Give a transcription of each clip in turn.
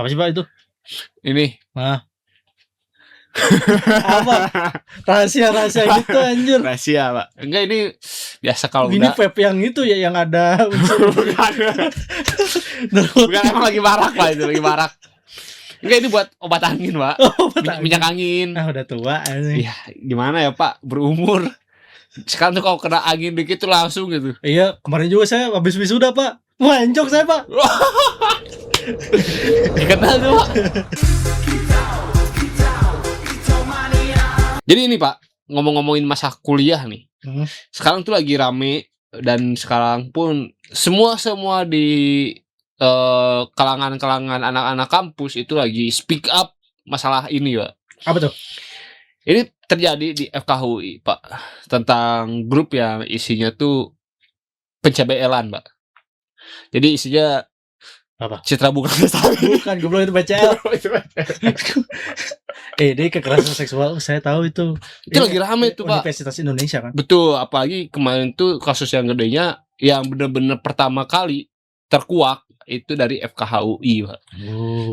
Apa sih Pak itu? Ini. Nah. Apa? Rahasia gitu anjir. Rahasia Pak. Enggak, ini biasa kalau ini udah. vape yang itu ya, yang ada unsur. Bukan, emang lagi marak Pak, itu lagi marak. Enggak, ini buat obat angin Pak. Minyak angin. Ah, udah tua ini. Iya, gimana ya Pak, berumur. Sekarang tuh kalau kena angin dikit tuh langsung gitu. Iya, kemarin juga saya habis wisuda Pak. Wah, encok saya Pak. Kenal tuh Pak. Jadi ini Pak, ngomong-ngomongin masa kuliah nih. Sekarang tuh lagi rame, dan sekarang pun semua di kalangan anak-anak kampus itu lagi speak up masalah ini Pak. Apa tuh? Ini terjadi di FKUI Pak, tentang grup yang isinya tuh pencabelan Pak. Jadi isinya apa? Citra Bukan Lestari. Bukan, goblok itu BCL. Ini kekerasan seksual, saya tahu itu. Itu lagi rame tuh Pak. Universitas Indonesia kan. Betul, apalagi kemarin tuh kasus yang gedenya yang benar-benar pertama kali terkuak itu dari FKHUI Pak.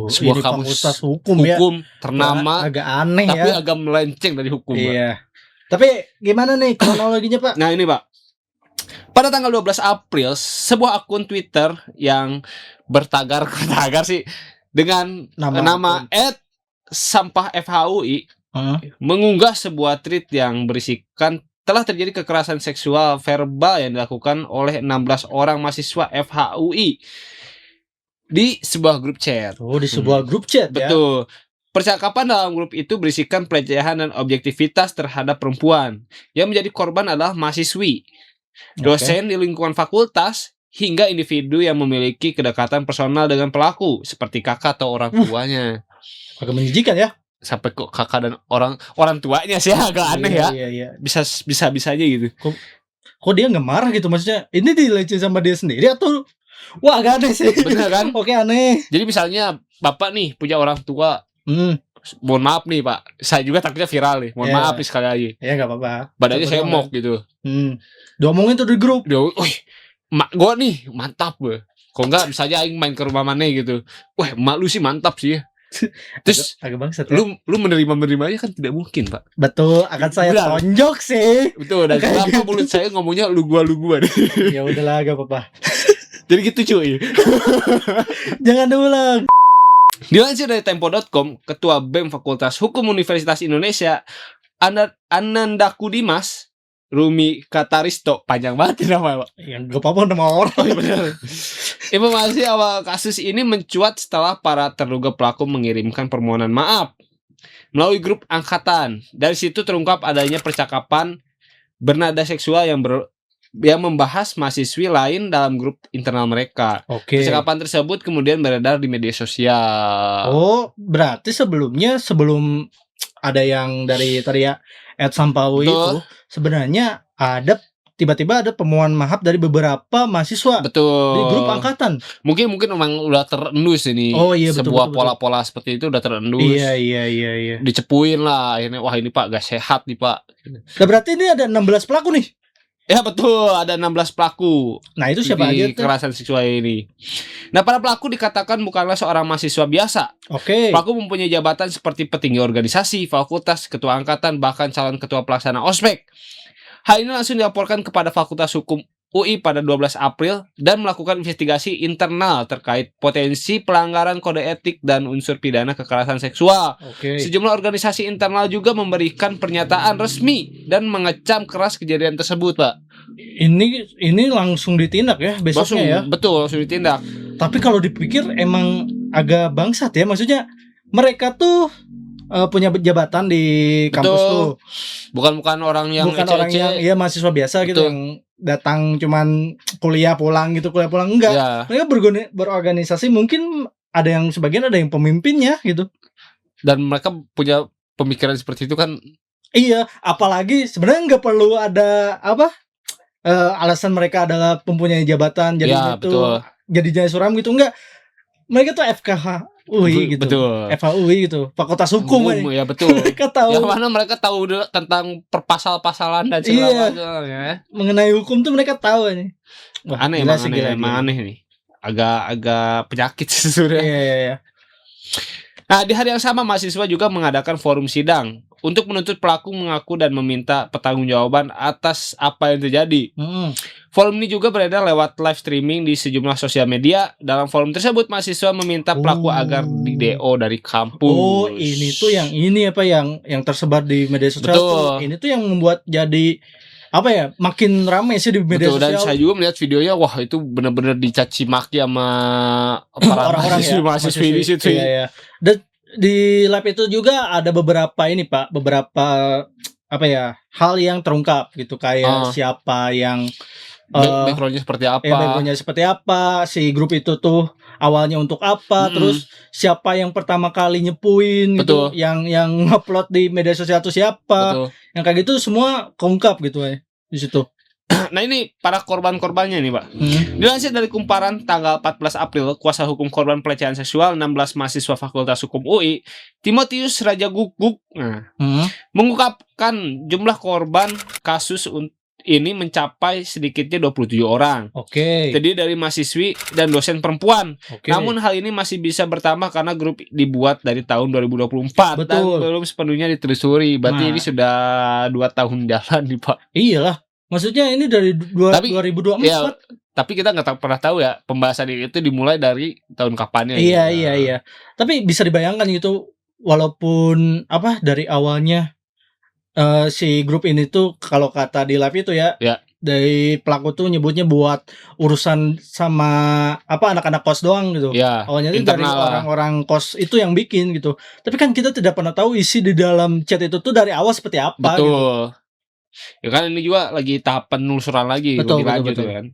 Sebuah kampus hukum ya. Ternama, agak aneh tapi ya. agak melenceng dari hukum Iya. Pak. Tapi gimana nih kronologinya Pak? Nah ini Pak, pada tanggal 12 April sebuah akun Twitter yang bertagar sih dengan nama @sampahfhui mengunggah sebuah tweet yang berisikan telah terjadi kekerasan seksual verbal yang dilakukan oleh 16 orang mahasiswa FHUI di sebuah grup chat. Oh, di sebuah grup chat ya. Betul. Percakapan dalam grup itu berisikan pelecehan dan objektivitas terhadap perempuan. Yang menjadi korban adalah mahasiswi, dosen di lingkungan fakultas, hingga individu yang memiliki kedekatan personal dengan pelaku seperti kakak atau orang tuanya. Agak menjijikan ya. Sampai kok kakak dan orang tuanya sih agak aneh ya. Iya. Bisa aja gitu. Kok dia nggak marah gitu, maksudnya ini dilecehin sama dia sendiri atau wah agak aneh sih. Bener kan? Oke, aneh. Jadi misalnya bapak nih punya orang tua, mohon maaf nih Pak, saya juga takutnya viral nih, mohon maaf nih sekali lagi. Ya nggak apa-apa. Badannya saya mok gitu. Diomongin tuh di grup. Mak gue nih mantap gue. Kok enggak bisa aja aing main ke rumah mana gitu. Wah, emak lu sih mantap sih ya. Terus agak bangsat ya. Lu menerimanya kan tidak mungkin Pak. Betul, akan saya tonjok sih. Betul, dan kenapa mulut saya ngomongnya lu gua nih. Ya udahlah, gak apa-apa. Jadi gitu cuy. Jangan diulang. Dilansir dari Tempo.com, Ketua BEM Fakultas Hukum Universitas Indonesia Anandaku Dimas Rumi Kataristo, panjang banget nama Pak. Yang gak apa-apa nama orang. Informasi awal kasus ini mencuat setelah para terduga pelaku mengirimkan permohonan maaf melalui grup angkatan. Dari situ terungkap adanya percakapan bernada seksual yang membahas mahasiswi lain dalam grup internal mereka. Percakapan tersebut kemudian beredar di media sosial. Oh, berarti sebelum ada yang dari tadi ya @sampawi itu sebenarnya tiba-tiba ada permohonan maaf dari beberapa mahasiswa. Betul. Di grup angkatan. Mungkin memang udah terendus ini. Oh iya, sebuah pola-pola seperti itu udah terendus. Iya. Dicepuin lah akhirnya, wah ini Pak gak sehat nih Pak. Nah, berarti ini ada 16 pelaku nih. Ya betul, ada 16 pelaku. Nah, itu siapa aja tuh? Kekerasan seksual ini. Nah, para pelaku dikatakan bukanlah seorang mahasiswa biasa. Pelaku mempunyai jabatan seperti petinggi organisasi, fakultas, ketua angkatan, bahkan calon ketua pelaksana ospek. Hal ini langsung dilaporkan kepada Fakultas Hukum UI pada 12 April dan melakukan investigasi internal terkait potensi pelanggaran kode etik dan unsur pidana kekerasan seksual. Sejumlah organisasi internal juga memberikan pernyataan resmi dan mengecam keras kejadian tersebut, Pak. Ini langsung ditindak ya besoknya ya? Betul, langsung ditindak. Tapi kalau dipikir emang agak bangsat ya, maksudnya mereka tuh punya jabatan di kampus tuh. Bukan orang yang mahasiswa biasa gitu yang datang cuman kuliah pulang enggak. Ya. Mereka berorganisasi, mungkin ada yang sebagian ada yang pemimpinnya gitu. Dan mereka punya pemikiran seperti itu kan. Iya, apalagi sebenarnya nggak perlu ada alasan mereka adalah mempunyai jabatan jadi jadi suram gitu, enggak. Mereka tuh FKH UI gitu. Betul. FHUI gitu. Fakultas Hukum ya betul. Mereka tahu. Yang mana mereka tahu tentang perpasal-pasalan dan segala macam ya. Mengenai hukum tuh mereka tahu nih. Wah, aneh nih. Agak penyakit sebenarnya. Iya. Nah, di hari yang sama mahasiswa juga mengadakan forum sidang untuk menuntut pelaku mengaku dan meminta pertanggungjawaban atas apa yang terjadi. Forum ini juga beredar lewat live streaming di sejumlah sosial media. Dalam forum tersebut mahasiswa meminta pelaku agar di-DO dari kampus. Oh, ini tuh yang ini apa yang tersebar di media sosial tuh. Ini tuh yang membuat jadi apa ya, makin ramai sih di media sosial. Dan saya juga melihat videonya, wah itu benar-benar dicaci maki sama para orang-orang mahasiswi di situ. Iya. Dan di lab itu juga ada beberapa ini Pak, beberapa apa ya, hal yang terungkap gitu, kayak siapa yang backgroundnya seperti apa? Backgroundnya seperti apa, si grup itu tuh awalnya untuk apa, terus siapa yang pertama kali nyepuin gitu, yang upload di media sosial itu siapa, yang kayak gitu semua keungkap gitu ya di situ. Nah ini para korban-korbannya nih Pak. Dilansir dari Kumparan tanggal 14 April, kuasa hukum korban pelecehan seksual 16 mahasiswa Fakultas Hukum UI, Timotius Raja Guguk, mengungkapkan jumlah korban kasus ini mencapai sedikitnya 27 orang. Terdiri dari mahasiswi dan dosen perempuan. Namun hal ini masih bisa bertambah karena grup dibuat dari tahun 2024 dan belum sepenuhnya ditelusuri. Berarti ini sudah 2 tahun jalan nih Pak. Iyalah. Maksudnya ini dari 2024. Ya, tapi kita nggak pernah tahu ya pembahasan ini itu dimulai dari tahun kapannya. Iya. Tapi bisa dibayangkan gitu, walaupun apa dari awalnya si grup ini tuh kalau kata di live itu ya, dari pelaku tuh nyebutnya buat urusan sama apa anak-anak kos doang gitu. Awalnya itu dari orang-orang kos itu yang bikin gitu. Tapi kan kita tidak pernah tahu isi di dalam chat itu tuh dari awal seperti apa. Betul. Gitu. Ya kan ini juga lagi tahap penelusuran lagi, betul. Kan.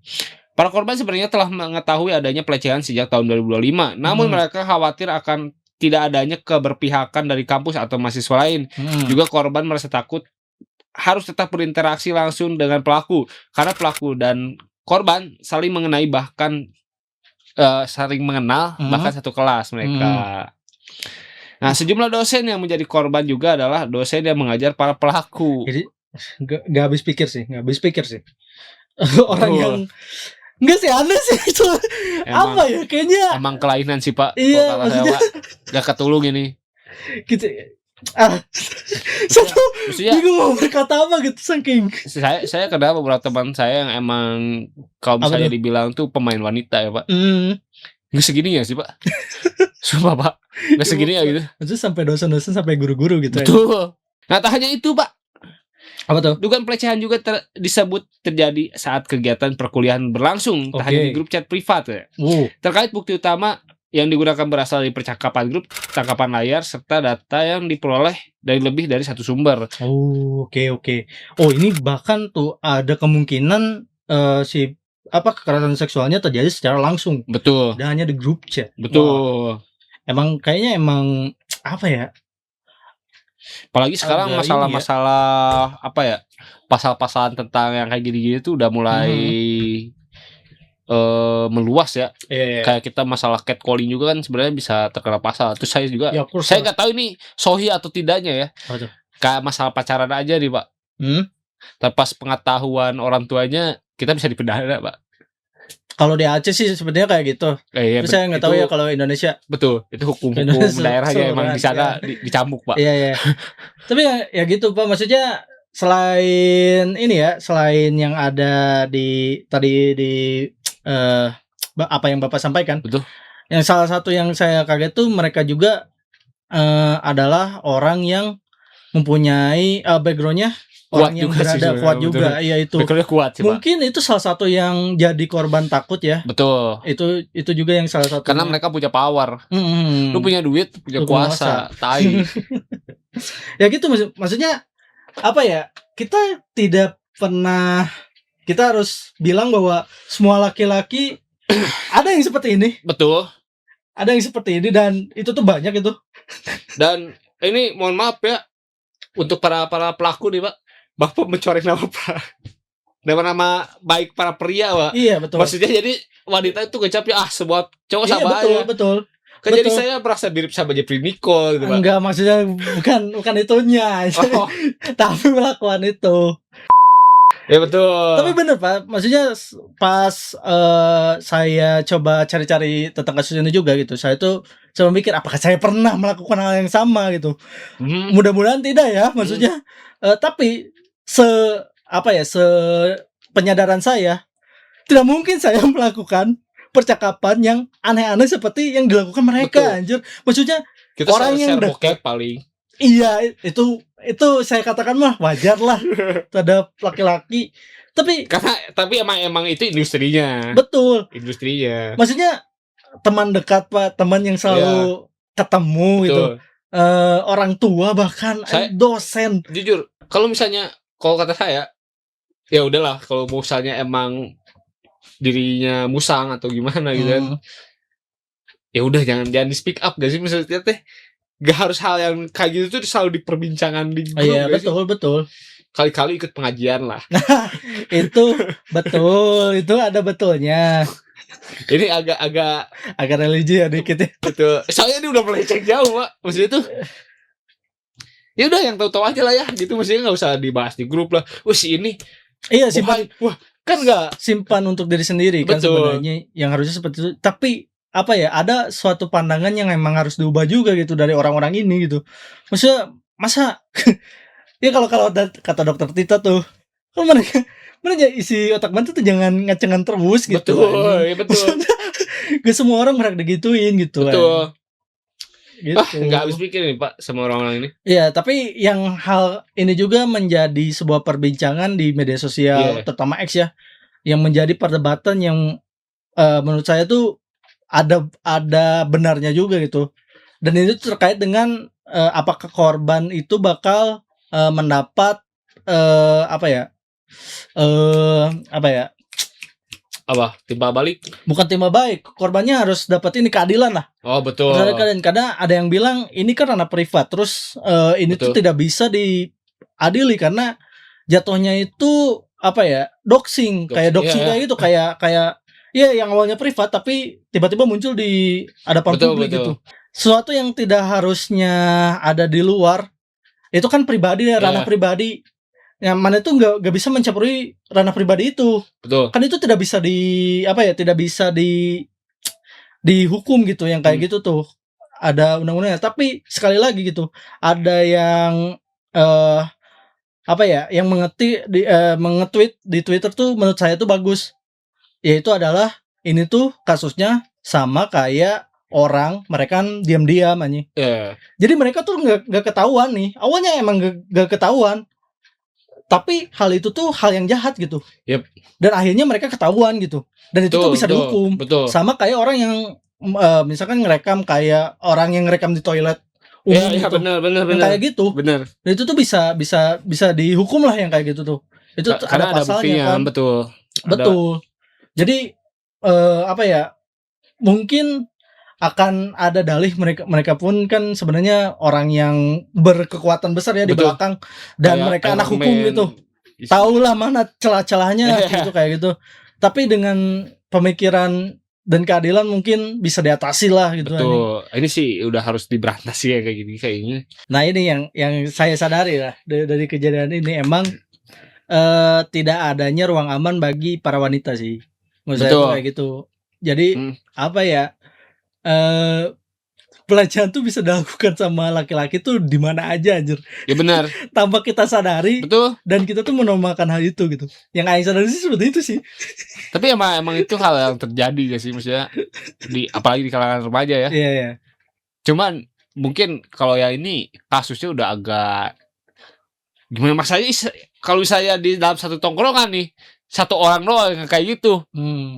Para korban sebenarnya telah mengetahui adanya pelecehan sejak tahun 2025. Namun mereka khawatir akan tidak adanya keberpihakan dari kampus atau mahasiswa lain. Juga korban merasa takut harus tetap berinteraksi langsung dengan pelaku karena pelaku dan korban saling mengenai bahkan saling mengenal bahkan satu kelas mereka. Nah, sejumlah dosen yang menjadi korban juga adalah dosen yang mengajar para pelaku. Jadi Gak habis pikir sih orang yang enggak sih, aneh sih itu. Emang, apa ya, kayaknya emang kelainan sih Pak. Iya, maksudnya gak ketulung ini gitu. Saya bingung mau berkata apa gitu, saking saya kenal beberapa teman saya yang emang kalau misalnya dibilang tuh pemain wanita ya Pak. Nggak segini ya sih Pak. Sumpah Pak, nggak segini ya gitu. Maksudnya sampai dosen-dosen, sampai guru-guru gitu. Betul. Nah tak hanya itu Pak, apa tuh? Dugaan pelecehan juga disebut terjadi saat kegiatan perkuliahan berlangsung, tak hanya di grup chat privat ya. Terkait bukti utama yang digunakan berasal dari percakapan grup, tangkapan layar, serta data yang diperoleh dari lebih dari satu sumber. Oke. Oh, ini bahkan tuh ada kemungkinan si kekerasan seksualnya terjadi secara langsung. Betul. Dan hanya di grup chat. Betul. Emang kayaknya apa ya? Apalagi sekarang masalah-masalah apa ya, pasal-pasalan tentang yang kayak gini-gini tuh udah mulai meluas ya. Kayak kita masalah catcalling juga kan sebenarnya bisa terkena pasal. Terus saya juga saya nggak tahu ini sohi atau tidaknya ya. Kayak masalah pacaran aja nih Pak. Tanpa pengetahuan orang tuanya kita bisa dipidana Pak. Kalau di Aceh sih sebenarnya kayak gitu. Tapi saya nggak tahu ya kalau Indonesia. Betul, itu hukum daerahnya emang di sana dicambuk Pak. Iya. Tapi ya gitu Pak, maksudnya selain ini ya, selain yang ada tadi di apa yang Bapak sampaikan. Betul. Yang salah satu yang saya kaget tuh mereka juga adalah orang yang mempunyai backgroundnya orang yang kuat juga. Iya itu. Kuat sih, mungkin Pak. Itu salah satu yang jadi korban takut ya. Betul. Itu juga yang salah satu. Karena mereka punya power. Lu punya duit, punya kuasa, tai. Ya gitu maksudnya apa ya? Kita tidak pernah, kita harus bilang bahwa semua laki-laki ada yang seperti ini. Betul. Ada yang seperti ini dan itu tuh banyak itu. Dan ini mohon maaf ya untuk para pelaku nih Pak. Bapak mencoreng nama baik para pria Pak. Iya betul. Maksudnya jadi wanita itu kecapnya semua cowok sama aja. Betul. Kan jadi saya merasa mirip sama Jeffrey Nicole gitu Pak. Enggak, maksudnya bukan itunya. Tapi melakukan itu. Ya betul. Tapi bener Pak, maksudnya pas saya coba cari-cari tentang kasus ini juga gitu, saya tuh coba mikir apakah saya pernah melakukan hal yang sama gitu. Mudah-mudahan tidak ya, maksudnya. Tapi penyadaran saya, tidak mungkin saya melakukan percakapan yang aneh-aneh seperti yang dilakukan mereka. Anjir. Maksudnya kita orang yang bokep paling. Iya, itu saya katakan mah wajar lah terhadap laki-laki. Tapi emang itu industrinya. Betul. Industrinya. Maksudnya teman dekat Pak, teman yang selalu ketemu gitu. Orang tua bahkan dosen. Jujur, kalau kata saya, ya udahlah kalau misalnya emang dirinya musang atau gimana gitu kan. Ya udah jangan di speak up gak sih maksudnya teh. Gak harus hal yang kayak gitu tuh selalu diperbincangan di grup. Iya betul. Kali-kali ikut pengajian lah. Itu betul, itu ada betulnya. Ini agak religi ya dikit ya. Betul. Soalnya ini udah melenceng jauh Pak. Maksudnya tuh ya udah yang tahu-tahu aja lah ya gitu, maksudnya nggak usah dibahas di grup lah. Si ini. Iya simpan. Wah kan nggak simpan untuk diri sendiri. Betul. Kan sebenarnya yang harusnya seperti itu. Tapi apa ya, ada suatu pandangan yang emang harus diubah juga gitu dari orang-orang ini gitu. Maksudnya masa ya kalau kata dokter Tita tuh, kan mereka isi otak bantu tuh jangan ngacengan terus gitu. Betul, ya betul. Gak semua orang mereka digituin gitu. Betul. Gitu. Nggak habis pikir nih Pak sama orang-orang ini. Iya, tapi yang hal ini juga menjadi sebuah perbincangan di media sosial, terutama X ya, yang menjadi perdebatan yang menurut saya tuh ada benarnya juga gitu. Dan itu terkait dengan apakah korban itu bakal mendapat timbal balik? Bukan timbal balik, korbannya harus dapat ini keadilan lah. Oh betul. Karena ada yang bilang ini kan ranah privat, terus ini tuh tidak bisa diadili karena jatuhnya itu doxing kayak gitu, kayak iya yang awalnya privat tapi tiba-tiba muncul di hadapan publik gitu. Sesuatu yang tidak harusnya ada di luar, itu kan pribadi ya, ranah pribadi. Yang mana itu nggak bisa mencampuri ranah pribadi itu. Betul. Kan itu tidak bisa tidak bisa dihukum gitu yang kayak gitu tuh. Ada undang-undangnya. Tapi sekali lagi gitu, ada yang yang mengetweet di Twitter tuh menurut saya tuh bagus. Yaitu adalah ini tuh kasusnya sama kayak orang mereka kan diam-diam anjing. Jadi mereka tuh nggak ketahuan nih. Awalnya emang nggak ketahuan. Tapi hal itu tuh hal yang jahat gitu. Dan akhirnya mereka ketahuan gitu. Dan itu tuh bisa dihukum. Sama kayak orang yang misalkan ngerekam kayak orang yang ngerekam di toilet. Iya benar. Kayak gitu. Benar. Dan itu tuh bisa dihukum lah yang kayak gitu tuh. Itu karena ada pasalnya kan. Betul. Jadi mungkin akan ada dalih mereka pun kan sebenarnya orang yang berkekuatan besar ya di belakang dan kayak mereka anak hukum gitu. Tahulah mana celah-celahnya gitu kayak gitu. Tapi dengan pemikiran dan keadilan mungkin bisa diatasi lah gitu. Betul. Ini sih udah harus diberantas ya kayak gini kayaknya. Nah, ini yang saya sadari lah dari kejadian ini emang tidak adanya ruang aman bagi para wanita sih. Menurut saya kayak gitu. Jadi pelecehan tuh bisa dilakukan sama laki-laki tuh di mana aja anjir. Ya benar. Tanpa kita sadari. Betul. Dan kita tuh menormalkan hal itu gitu. Yang Aing sadari sih seperti itu sih. Tapi emang itu hal yang terjadi ya sih, maksudnya apalagi di kalangan remaja ya. Iya. Cuman mungkin kalau yang ini kasusnya udah agak gimana, masanya kalau saya di dalam satu tongkrongan nih, satu orang doang yang kayak gitu,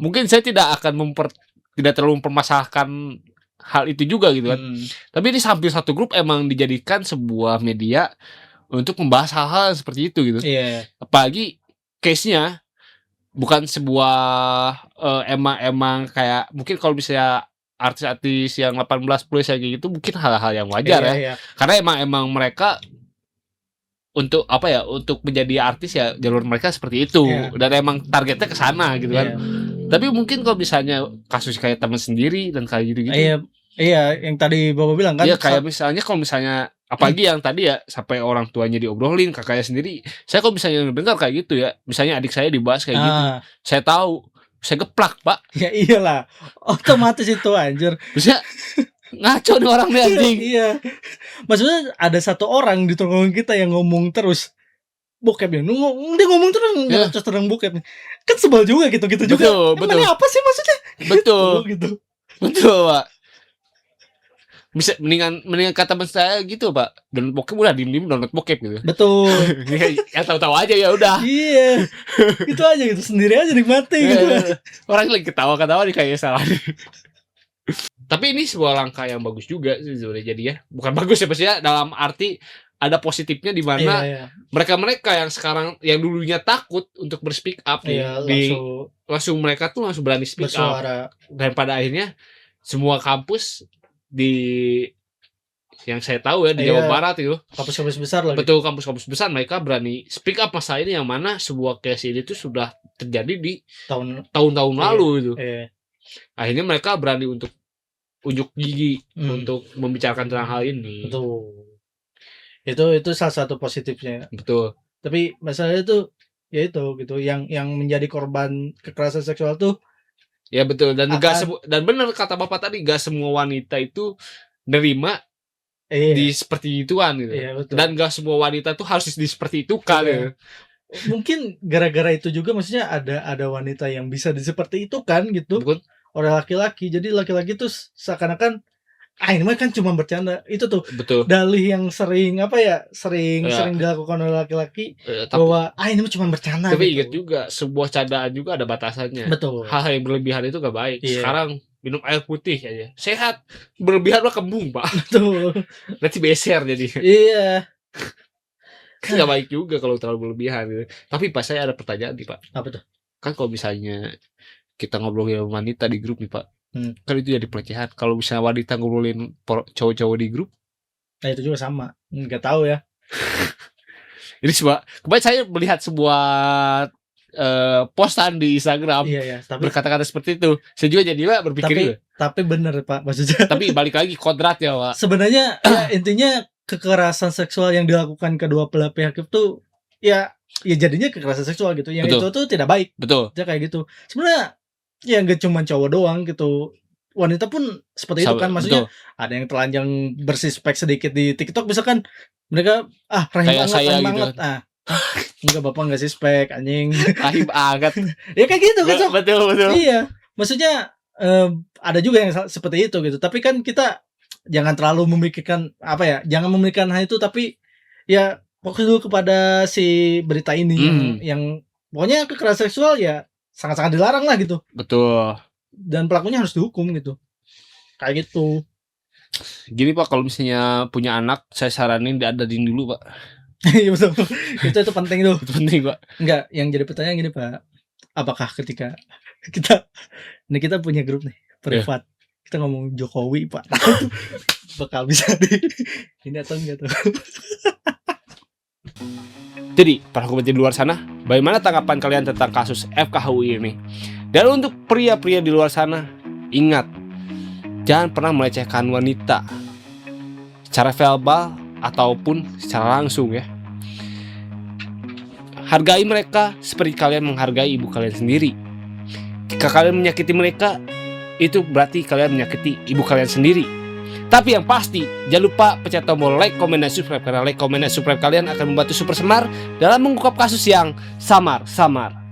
mungkin saya tidak terlalu mempermasalahkan hal itu juga gitu kan. Tapi ini hampir satu grup emang dijadikan sebuah media untuk membahas hal-hal seperti itu gitu. Apalagi case-nya bukan sebuah emang kayak mungkin kalau misalnya artis-artis yang 18 plus kayak gitu mungkin hal-hal yang wajar ya. Karena emang mereka untuk untuk menjadi artis ya jalur mereka seperti itu dan emang targetnya ke sana gitu kan. Tapi mungkin kalau misalnya kasus kayak teman sendiri dan kayak gitu-gitu. Iya, yang tadi Bapak bilang kan. Iya, kayak misalnya kalau misalnya Apalagi yang tadi ya sampai orang tuanya diobrolin, kakaknya sendiri. Saya kok bisa dengar kayak gitu ya. Misalnya adik saya dibahas kayak gitu. Saya tahu, saya geplak, Pak. Ya iyalah. Otomatis itu anjir. Bisa ngaco nih orang nih anjing. Iya. Maksudnya ada satu orang di tongkrongan kita yang ngomong terus bokep ya. Dia ngomong terus terus terang bokep. Kan sebel juga gitu juga. Betul. Apa sih maksudnya? Betul. Gitu. Betul, Pak. Bisa mendingan kata saya gitu, Pak. Download bokep udah diem download bokep gitu. Betul. Ya tahu-tahu aja ya udah. Iya. Itu aja gitu, sendiri aja nikmati gitu. Orang lagi ketawa-ketawa nih kayaknya salah. Tapi ini sebuah langkah yang bagus juga sih sebenarnya jadi ya. Bukan bagus ya pasti ya, dalam arti ada positifnya di mana mereka-mereka yang sekarang yang dulunya takut untuk berspeak up langsung mereka tuh langsung berani speak bersuara. Up. Dan pada akhirnya semua kampus di yang saya tahu ya di Jawa Barat itu kampus-kampus besar lagi. Betul, kampus-kampus besar mereka berani speak up masalah ini, yang mana sebuah case ini tuh sudah terjadi di tahun-tahun lalu itu. Akhirnya mereka berani untuk unjuk gigi untuk membicarakan tentang hal ini. Betul. Itu salah satu positifnya. Betul. Tapi masalahnya tuh ya itu gitu yang menjadi korban kekerasan seksual tuh. Ya betul, dan dan benar kata Bapak tadi, gak semua wanita itu nerima di seperti ituan gitu. Dan gak semua wanita tuh harus di seperti itu kan. Mungkin gara-gara itu juga maksudnya ada wanita yang bisa di seperti itu kan gitu. Betul. Oleh laki-laki. Jadi laki-laki tuh seakan-akan ini mah kan cuma bercanda. Itu tuh betul. Dalih yang sering dilakukan oleh laki-laki bahwa ini mah cuma bercanda. Tapi ingat juga sebuah candaan juga ada batasannya. Betul. Hal yang berlebihan itu gak baik. Sekarang minum air putih aja sehat, berlebihan mah kembung, Pak. Betul. Nanti beser jadi. Iya. Kan gak baik juga kalau terlalu berlebihan gitu. Tapi Pak, saya ada pertanyaan nih, Pak. Apa tuh? Kan kalau misalnya kita ngobrolin wanita di grup nih, Pak, kan itu jadi pelecehan. Kalau misalnya wanita ngobrolin cowok-cowok di grup, nah itu juga sama. Nggak tahu ya. Ini kemarin saya melihat sebuah postan di Instagram berkata-kata seperti itu. Saya juga jadi Pak berpikir tapi bener Pak maksudnya. Tapi balik lagi kodrat ya Pak. Sebenarnya intinya kekerasan seksual yang dilakukan kedua belah pihak itu ya jadinya kekerasan seksual gitu. Yang itu tuh tidak baik. Betul. Ya kayak gitu. Sebenarnya ya nggak cuma cowok doang gitu, wanita pun seperti itu kan, maksudnya ada yang telanjang bersispek sedikit di TikTok misalkan, mereka rahim banget gitu. Enggak, bapak nggak sispek anjing. Rahim banget. Ya kayak gitu kan. Betul. Iya, maksudnya ada juga yang seperti itu gitu, tapi kan kita jangan terlalu memikirkan jangan memikirkan hal itu, tapi ya fokus dulu kepada si berita ini yang pokoknya kekerasan seksual ya sangat-sangat dilarang lah gitu. Betul. Dan pelakunya harus dihukum gitu. Kayak gitu. Gini Pak, kalau misalnya punya anak, saya saranin diadain dulu Pak. Iya betul. Itu penting tuh. Itu penting Pak. Enggak, yang jadi pertanyaan gini Pak. Apakah ketika kita punya grup nih privat, kita ngomong Jokowi Pak, bakal bisa ini atau enggak tuh? Jadi, para sobat di luar sana, bagaimana tanggapan kalian tentang kasus FKHUI ini? Dan untuk pria-pria di luar sana, ingat, jangan pernah melecehkan wanita secara verbal ataupun secara langsung ya. Hargai mereka seperti kalian menghargai ibu kalian sendiri. Jika kalian menyakiti mereka, itu berarti kalian menyakiti ibu kalian sendiri. Tapi yang pasti, jangan lupa pencet tombol like, comment, dan subscribe. Karena like, comment, dan subscribe kalian akan membantu Super Semar dalam mengungkap kasus yang samar-samar.